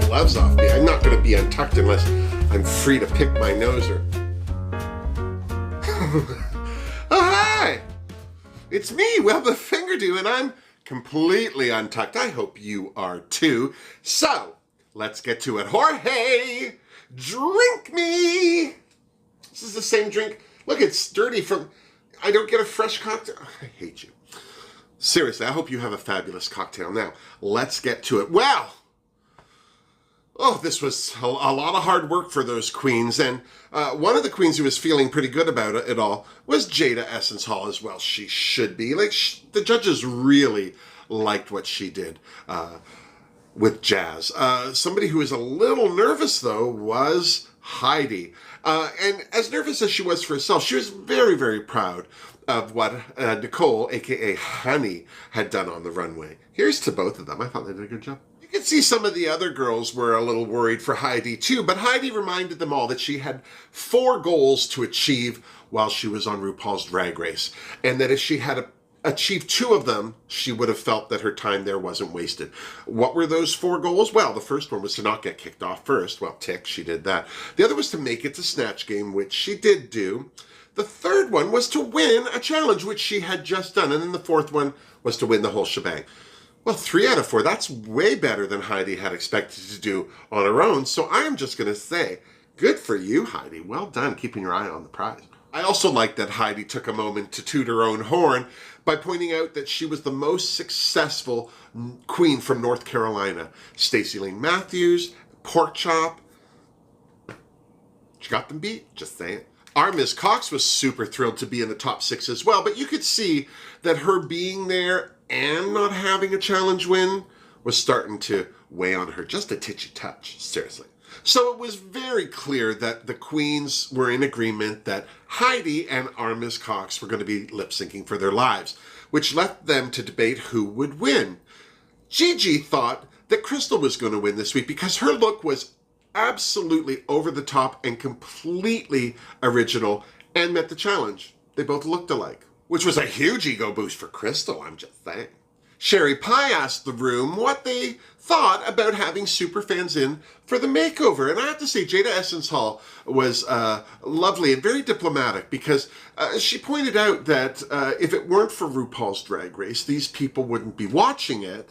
gloves off me. I'm not going to be untucked unless I'm free to pick my nose or... Oh, hi! It's me, Wilma Fingerdew, and I'm completely untucked. I hope you are too. So, let's get to it. Jorge, drink me! This is the same drink. Look, it's dirty from... I don't get a fresh cocktail. I hate you. Seriously, I hope you have a fabulous cocktail. Now, let's get to it. Well, this was a lot of hard work for those queens, and one of the queens who was feeling pretty good about it all was Jada Essence Hall as well. She should be. The judges really liked what she did with Jazz. Somebody who was a little nervous, though, was Heidi. And as nervous as she was for herself, she was very, very proud of what Nicole, aka Honey, had done on the runway. Here's to both of them. I thought they did a good job. You could see some of the other girls were a little worried for Heidi too, but Heidi reminded them all that she had 4 goals to achieve while she was on RuPaul's Drag Race, and that if she had achieved 2 of them, she would have felt that her time there wasn't wasted. What were those 4 goals? Well, the first one was to not get kicked off first. Well, tick, she did that. The other was to make it to Snatch Game, which she did do. The third one was to win a challenge, which she had just done. And then the fourth one was to win the whole shebang. Well, 3 out of 4, that's way better than Heidi had expected to do on her own. So I am just going to say, good for you, Heidi. Well done, keeping your eye on the prize. I also like that Heidi took a moment to toot her own horn by pointing out that she was the most successful queen from North Carolina. Stacey Lane Matthews, Pork Chop. She got them beat, just saying. Our Miss Cox was super thrilled to be in the top 6 as well, but you could see that her being there and not having a challenge win was starting to weigh on her just a titchy touch, seriously. So it was very clear that the queens were in agreement that Heidi and our Miss Cox were going to be lip-syncing for their lives, which left them to debate who would win. Gigi thought that Crystal was going to win this week because her look was absolutely over the top and completely original and met the challenge. They both looked alike, which was a huge ego boost for Crystal, I'm just saying. Sherry Pie asked the room what they thought about having superfans in for the makeover. And I have to say, Jada Essence Hall was lovely and very diplomatic because she pointed out that if it weren't for RuPaul's Drag Race, these people wouldn't be watching it,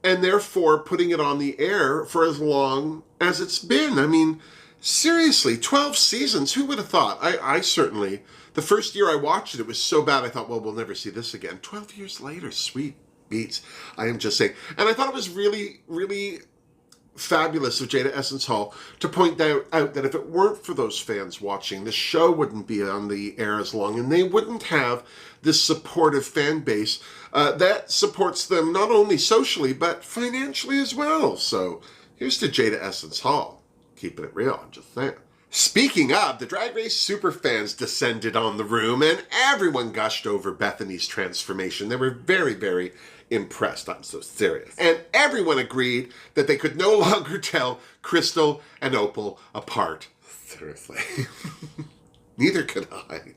and therefore putting it on the air for as long as it's been. I mean, seriously, 12 seasons, who would have thought? I certainly, the first year I watched it, it was so bad I thought, well, we'll never see this again. 12 years later, sweet beats, I am just saying. And I thought it was really, really fabulous of Jada Essence Hall to point out that if it weren't for those fans watching, the show wouldn't be on the air as long, and they wouldn't have this supportive fan base that supports them not only socially, but financially as well. So here's to Jada Essence Hall. Keeping it real, I'm just saying. Speaking of, the Drag Race superfans descended on the room, and everyone gushed over Bethany's transformation. They were very, very impressed. I'm so serious. And everyone agreed that they could no longer tell Crystal and Opal apart. Seriously. Neither could I.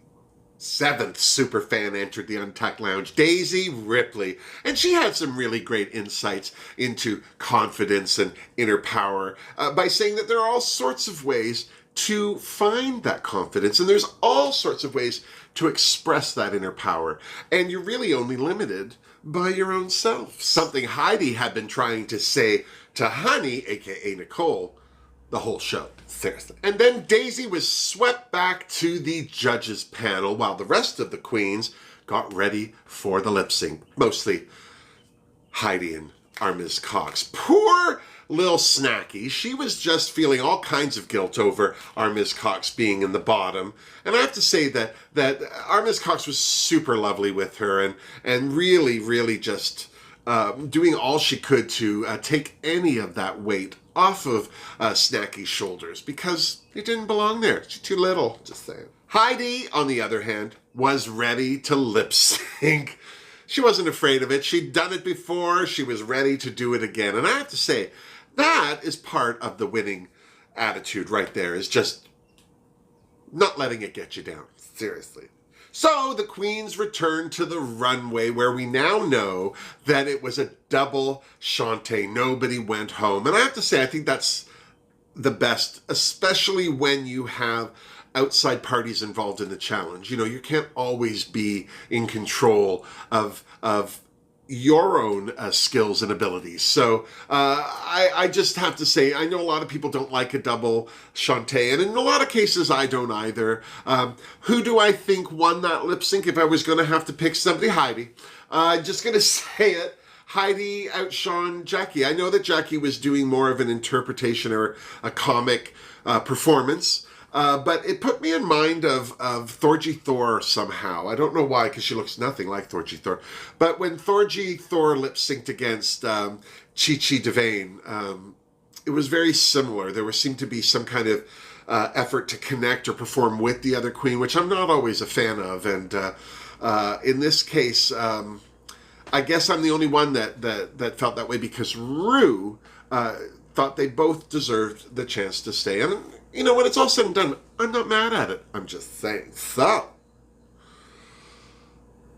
7th superfan entered the Untucked Lounge, Daisy Ripley, and she had some really great insights into confidence and inner power by saying that there are all sorts of ways to find that confidence, and there's all sorts of ways to express that inner power, and you're really only limited by your own self. Something Heidi had been trying to say to Honey, aka Nicole, the whole show. Seriously. And then Daisy was swept back to the judges panel while the rest of the queens got ready for the lip sync. Mostly Heidi and our Miss Cox. Poor Lil Snacky. She was just feeling all kinds of guilt over our Miss Cox being in the bottom. And I have to say that our Miss Cox was super lovely with her and really, really just doing all she could to take any of that weight off of Snacky's shoulders because it didn't belong there. She's too little, just saying. Heidi, on the other hand, was ready to lip sync. She wasn't afraid of it. She'd done it before. She was ready to do it again. And I have to say, that is part of the winning attitude right there, is just not letting it get you down. Seriously. So the queens returned to the runway, where we now know that it was a double Shantae. Nobody went home. And I have to say, I think that's the best, especially when you have outside parties involved in the challenge. You know, you can't always be in control of your own skills and abilities. So I just have to say, I know a lot of people don't like a double Shantae, and in a lot of cases I don't either. Who do I think won that lip sync? If I was going to have to pick somebody, Heidi. Just going to say it. Heidi outshone Jackie. I know that Jackie was doing more of an interpretation or a comic performance, but it put me in mind of Thorgy Thor somehow. I don't know why, because she looks nothing like Thorgy Thor. But when Thorgy Thor lip-synced against Chi Chi Devane, it was very similar. There seemed to be some kind of effort to connect or perform with the other queen, which I'm not always a fan of. And in this case, I guess I'm the only one that felt that way, because Rue thought they both deserved the chance to stay. And, you know, when it's all said and done, I'm not mad at it. I'm just saying. So,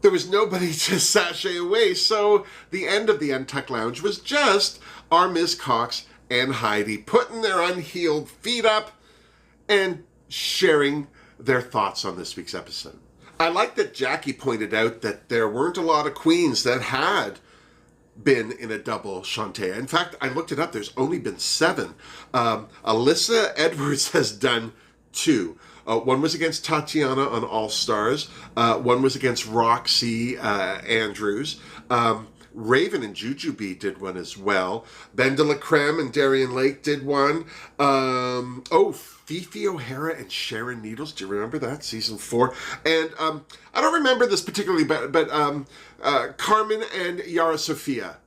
there was nobody to sashay away, so the end of the Untucked Lounge was just our Ms. Cox and Heidi putting their unhealed feet up and sharing their thoughts on this week's episode. I like that Jackie pointed out that there weren't a lot of queens that had been in a double Shantae. In fact, I looked it up. There's only been 7. Alyssa Edwards has done 2. One was against Tatiana on All Stars. One was against Roxy Andrews. Raven and Jujubee did one as well. Ben de la Creme and Darian Lake did one. Fifi O'Hara and Sharon Needles. Do you remember that? Season 4. And I don't remember this particularly, but Carmen and Yara Sofia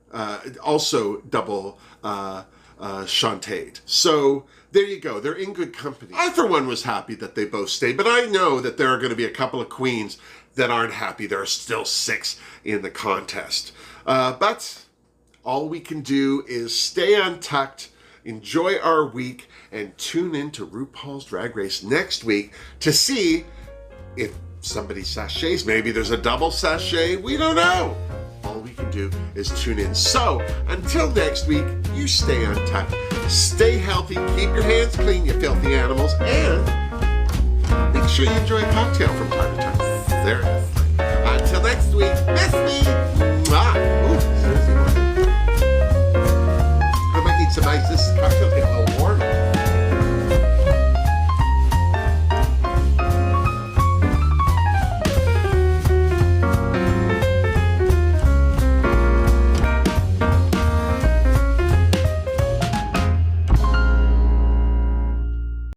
also double Shantae'd. So there you go. They're in good company. I, for one, was happy that they both stayed, but I know that there are going to be a couple of queens that aren't happy. There are still 6 in the contest. But all we can do is stay untucked, enjoy our week, and tune in to RuPaul's Drag Race next week to see if somebody sachets. Maybe there's a double sachet. We don't know. All we can do is tune in. So, until next week, you stay untucked, stay healthy, keep your hands clean, you filthy animals, and make sure you enjoy a cocktail from time to time.